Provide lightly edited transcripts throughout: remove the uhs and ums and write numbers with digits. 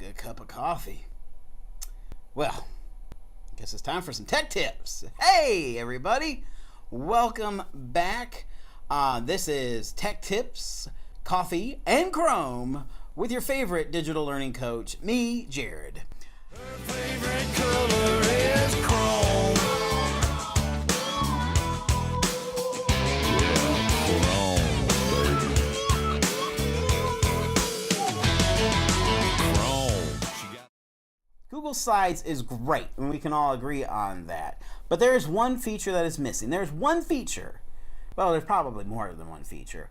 good cup of coffee. Well, I guess it's time for some tech tips. Hey, everybody. Welcome back. This is Tech Tips, Coffee, and Chrome with your favorite digital learning coach, me, Jared. Her favorite color is chrome. Google Slides is great, and we can all agree on that. But there is one feature that is missing. There's one feature. Well, there's probably more than one feature.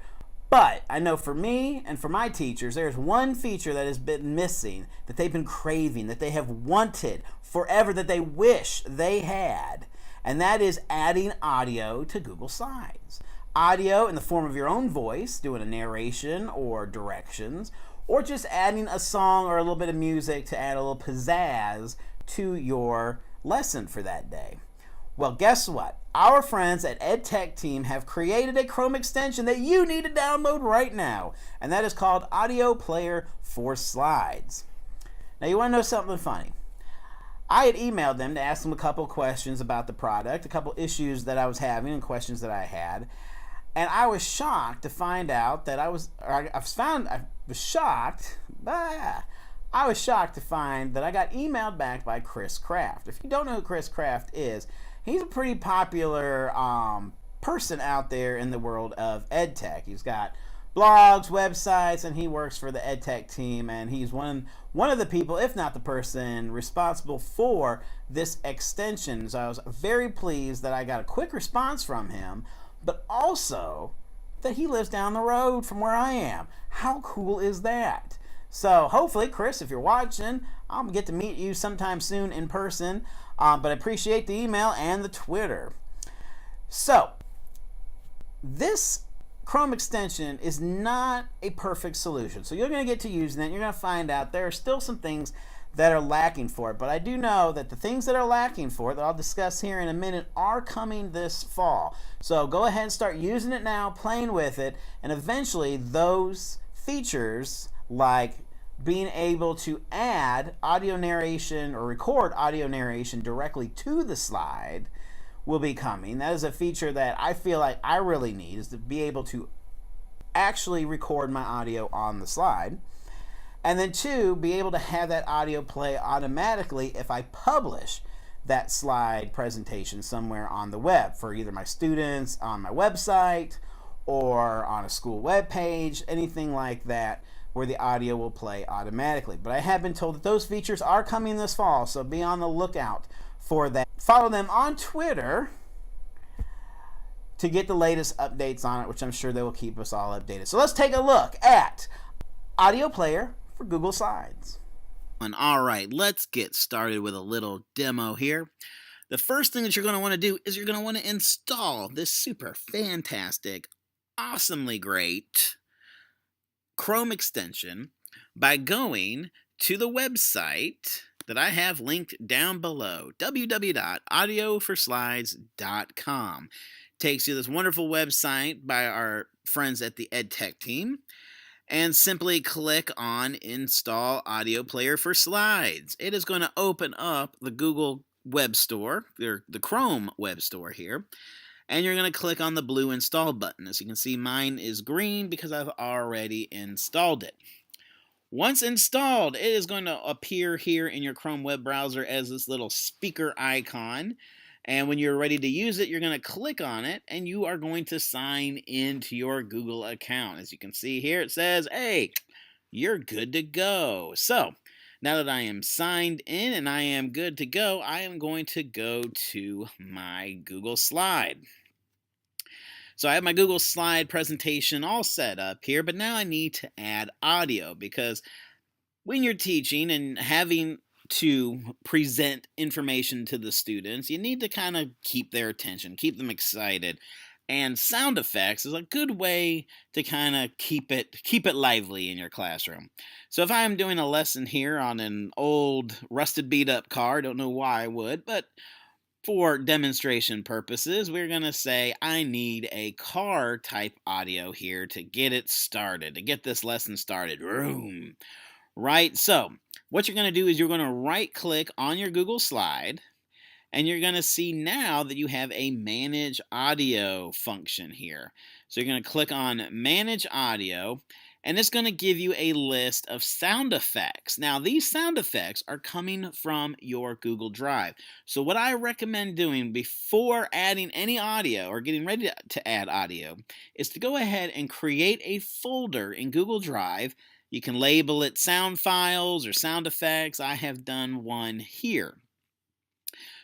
But I know for me and for my teachers, there's one feature that has been missing, that they've been craving, that they have wanted forever, that they wish they had. And that is adding audio to Google Slides. Audio in the form of your own voice, doing a narration or directions, or just adding a song or a little bit of music to add a little pizzazz to your lesson for that day. Well, guess what? Our friends at EdTech Team have created a Chrome extension that you need to download right now, and that is called AudioPlayer for Slides. Now, you want to know something funny? I had emailed them to ask them a couple questions about the product, a couple issues that I was having and questions that I had, and I was shocked to find out that I was shocked to find that I got emailed back by Chris Kraft. If you don't know who Chris Kraft is, he's a pretty popular person out there in the world of EdTech. He's got blogs, websites, and he works for the EdTech team, and he's one of the people, if not the person, responsible for this extension. So I was very pleased that I got a quick response from him, but also that he lives down the road from where I am. How cool is that? So hopefully, Chris, if you're watching, I'm going to get to meet you sometime soon in person, but I appreciate the email and the Twitter. So this Chrome extension is not a perfect solution. So you're going to get to using it. You're going to find out there are still some things that are lacking for it. But I do know that the things that are lacking for it, that I'll discuss here in a minute, are coming this fall. So go ahead and start using it now, playing with it, and eventually those features like being able to add audio narration or record audio narration directly to the slide will be coming. That is a feature that I feel like I really need, is to be able to actually record my audio on the slide. And then two, be able to have that audio play automatically if I publish that slide presentation somewhere on the web for either my students on my website or on a school web page, anything like that, where the audio will play automatically. But I have been told that those features are coming this fall, so be on the lookout for that. Follow them on Twitter to get the latest updates on it, which I'm sure they will keep us all updated. So let's take a look at AudioPlayer for Google Slides. And all right, let's get started with a little demo here. The first thing that you're going to want to do is you're going to want to install this super fantastic, awesomely great Chrome extension by going to the website that I have linked down below, www.audioforslides.com. Takes you to this wonderful website by our friends at the EdTech team, and simply click on Install AudioPlayer for Slides. It is going to open up the Google Web Store, or the Chrome Web Store here, and you're going to click on the blue Install button. As you can see, mine is green because I've already installed it. Once installed, it is going to appear here in your Chrome web browser as this little speaker icon. And when you're ready to use it, you're going to click on it, and you are going to sign into your Google account. As you can see here, it says, hey, you're good to go. So now that I am signed in and I am good to go, I am going to go to my Google Slide. So I have my Google Slide presentation all set up here, but now I need to add audio, because when you're teaching and having to present information to the students, you need to kind of keep their attention, keep them excited. And sound effects is a good way to kind of keep it lively in your classroom. So if I'm doing a lesson here on an old rusted beat up car, don't know why I would, but for demonstration purposes, we're going to say I need a car type audio here to get it started, to get this lesson started. Right? So what you're going to do is you're going to right-click on your Google slide, and you're going to see now that you have a Manage Audio function here. So you're going to click on Manage Audio, and it's going to give you a list of sound effects. Now, these sound effects are coming from your Google Drive. So what I recommend doing before adding any audio or getting ready to add audio is to go ahead and create a folder in Google Drive. You can label it sound files or sound effects. I have done one here.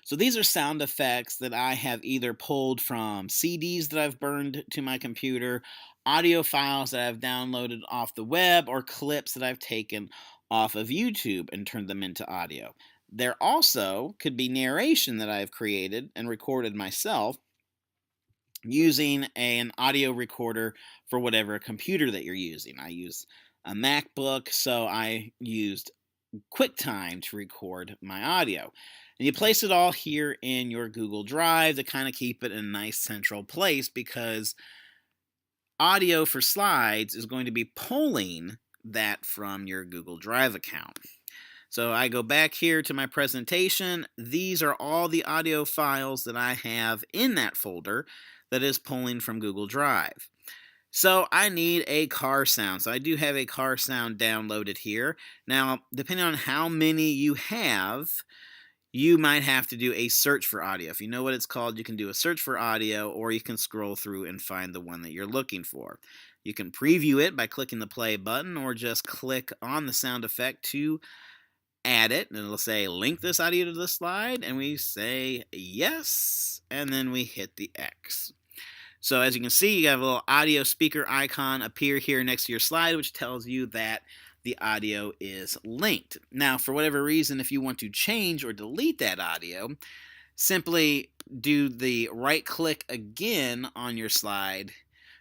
So these are sound effects that I have either pulled from CDs that I've burned to my computer, audio files that I've downloaded off the web, or clips that I've taken off of YouTube and turned them into audio. There also could be narration that I've created and recorded myself using an audio recorder for whatever computer that you're using. I use a MacBook, so I used QuickTime to record my audio. And you place it all here in your Google Drive to kind of keep it in a nice central place, because audio for slides is going to be pulling that from your Google Drive account. So I go back here to my presentation. These are all the audio files that I have in that folder that is pulling from Google Drive. So I need a car sound. So I do have a car sound downloaded here. Now, depending on how many you have, you might have to do a search for audio. If you know what it's called, you can do a search for audio, or you can scroll through and find the one that you're looking for. You can preview it by clicking the play button, or just click on the sound effect to add it, and it'll say link this audio to the slide, and we say yes, and then we hit the X. So as you can see, you have a little audio speaker icon appear here next to your slide, which tells you that the audio is linked. Now, for whatever reason, if you want to change or delete that audio, simply do the right click again on your slide,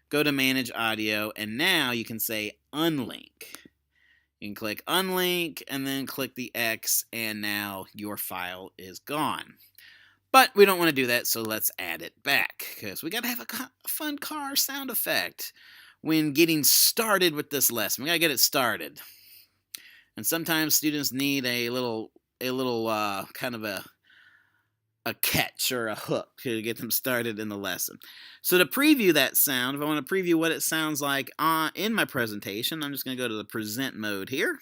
go to Manage Audio, and now you can say Unlink. You can click Unlink and then click the X, and now your file is gone. But we don't want to do that, so let's add it back, because we got to have a fun car sound effect when getting started with this lesson. We got to get it started. And sometimes students need a little kind of a catch or a hook to get them started in the lesson. So to preview that sound, if I want to preview what it sounds like in my presentation, I'm just going to go to the present mode here.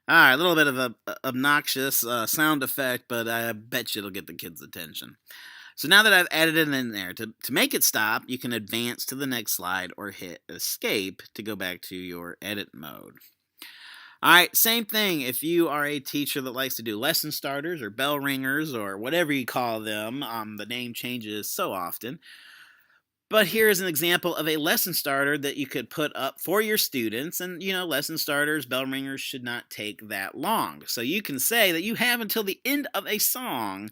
All right, a little bit of a obnoxious sound effect, but I bet you it'll get the kids' attention. So now that I've added it in there, to make it stop, you can advance to the next slide or hit Escape to go back to your edit mode. All right, same thing. If you are a teacher that likes to do lesson starters or bell ringers or whatever you call them, the name changes so often. But here's an example of a lesson starter that you could put up for your students. And, you know, lesson starters, bell ringers should not take that long. So you can say that you have until the end of a song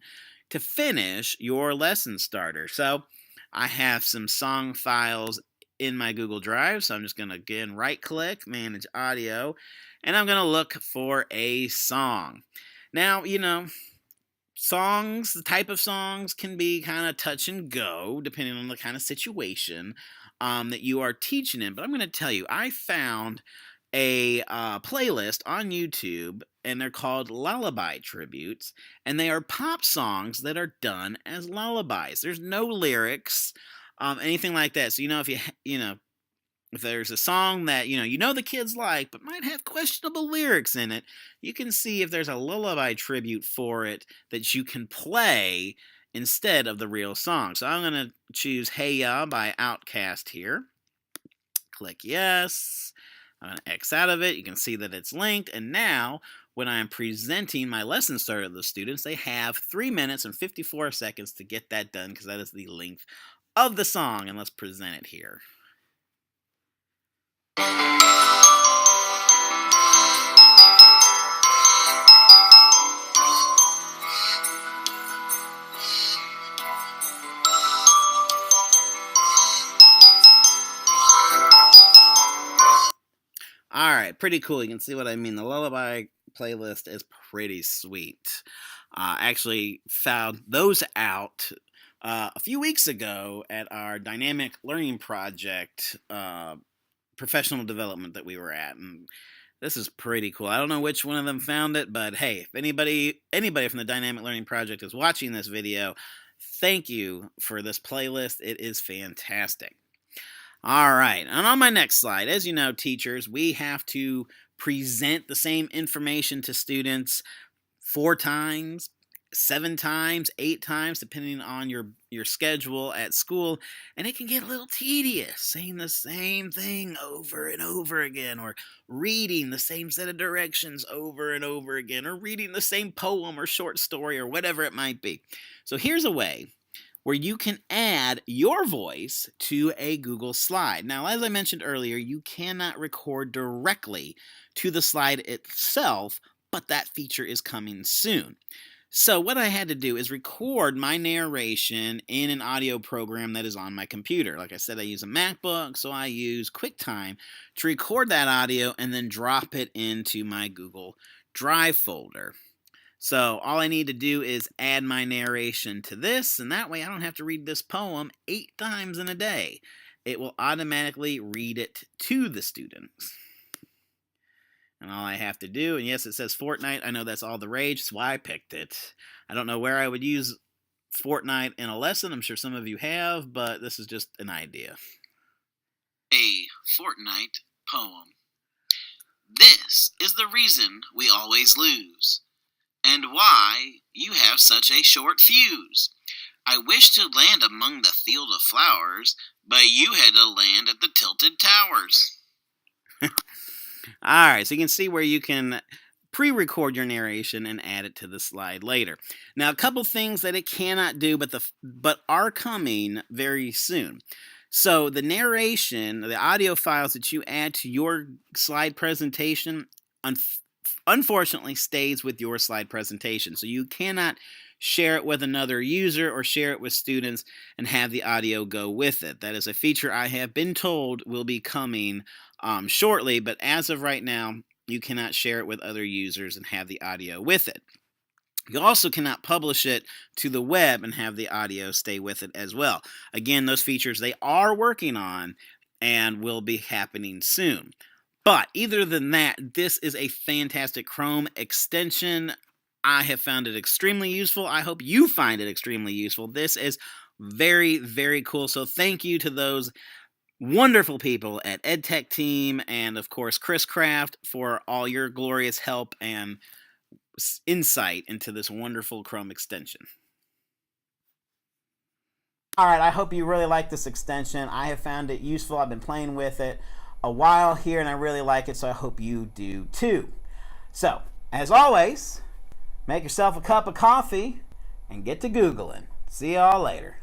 to finish your lesson starter. So I have some song files in my Google Drive. So I'm just going to, again, right-click, Manage Audio, and I'm going to look for a song. Now, you know, songs, the type of songs can be kind of touch and go depending on the kind of situation that you are teaching in. But I'm going to tell you, I found a playlist on YouTube, and they're called Lullaby Tributes, and they are pop songs that are done as lullabies. There's no lyrics, anything like that. So, if there's a song that you know the kids like but might have questionable lyrics in it, you can see if there's a lullaby tribute for it that you can play instead of the real song. So I'm going to choose Hey Ya by Outkast here. Click yes. I'm going to X out of it. You can see that it's linked, and now when I'm presenting my lesson starter to the students, they have 3 minutes and 54 seconds to get that done, because that is the length of the song. And let's present it here. All right, pretty cool. You can see what I mean. The Lullaby playlist is pretty sweet. Actually found those out a few weeks ago at our dynamic learning project professional development that we were at, and this is pretty cool. I don't know which one of them found it, but hey, if anybody from the dynamic learning project is watching this video, thank you for this playlist. It is fantastic. All right, and on my next slide, as you know, teachers, we have to present the same information to students 4 times, 7 times, 8 times, depending on your schedule at school, and it can get a little tedious saying the same thing over and over again, or reading the same set of directions over and over again, or reading the same poem or short story or whatever it might be. So here's a way where you can add your voice to a Google slide. Now, as I mentioned earlier, you cannot record directly to the slide itself, but that feature is coming soon. So what I had to do is record my narration in an audio program that is on my computer. Like I said, I use a MacBook, so I use QuickTime to record that audio and then drop it into my Google Drive folder. So all I need to do is add my narration to this, and that way I don't have to read this poem 8 times in a day. It will automatically read it to the students. And all I have to do, and yes, it says Fortnite. I know that's all the rage. That's why I picked it. I don't know where I would use Fortnite in a lesson. I'm sure some of you have, but this is just an idea. A Fortnite poem. This is the reason we always lose, and why you have such a short fuse. I wish to land among the field of flowers, but you had to land at the tilted towers. All right, so you can see where you can pre-record your narration and add it to the slide later. Now, a couple things that it cannot do, but are coming very soon. So the narration, the audio files that you add to your slide presentation, unfortunately stays with your slide presentation. So you cannot share it with another user or share it with students and have the audio go with it. That is a feature I have been told will be coming shortly, but as of right now, you cannot share it with other users and have the audio with it. You also cannot publish it to the web and have the audio stay with it as well. Again, those features they are working on and will be happening soon. But either than that, this is a fantastic Chrome extension. I have found it extremely useful. I hope you find it extremely useful. This is very, very cool. So thank you to those wonderful people at EdTech Team and, of course, Chris Craft for all your glorious help and insight into this wonderful Chrome extension. All right, I hope you really like this extension. I have found it useful. I've been playing with it a while here, and I really like it, so I hope you do too. So, as always, make yourself a cup of coffee and get to Googling. See y'all later.